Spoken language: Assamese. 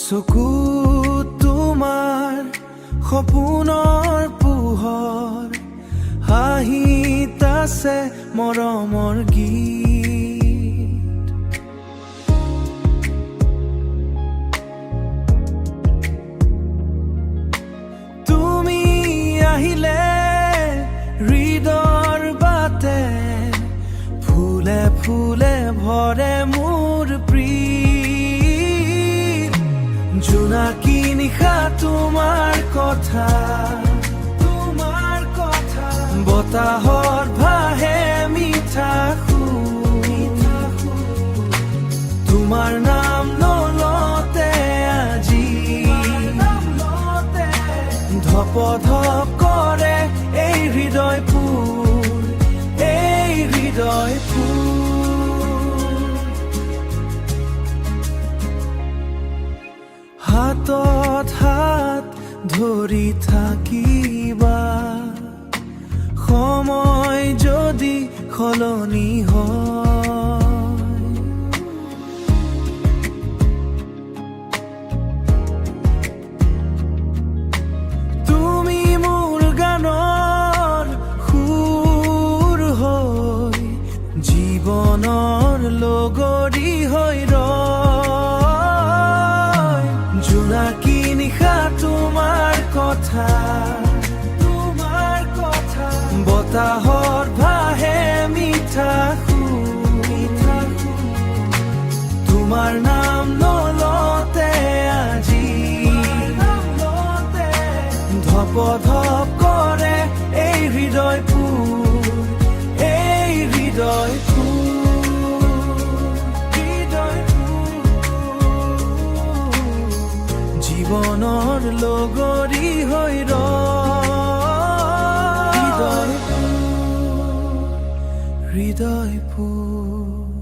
চকুত তোমাৰ সপোনৰ পোহৰ, হাঁহিত আছে মৰমৰ গীত। তুমি আহিলে হৃদয়ৰ বাটে ফুলে ফুলে ভৰে মোৰ প্ৰীত। জোনাকী নিশা তোমাৰ কথা, বতাহত ভাহে মিঠা সুৰ। তোমাৰ নাম নলতে আজি ধপ ধপ কৰে এই হৃদয়পুৰ, এই হৃদয়পুৰ। হাতত হাত ধৰি থাকিবা, সময় যদি সলনি হয়। তুমি মোৰ গানৰ সুৰ হৈ, জীৱনৰ লগৰী হৈ ৰয়। জোনাকী নিশা তোমাৰ কথা, বতাহত ভাহে মিঠা সুৰ। তোমাৰ নাম নলতে আজি ধপ ধপ কৰে এই হৃদয়পুৰ, এই হৃদয়পুৰ। জীৱনৰ লগৰী হৈ হৃদয়পুৰ।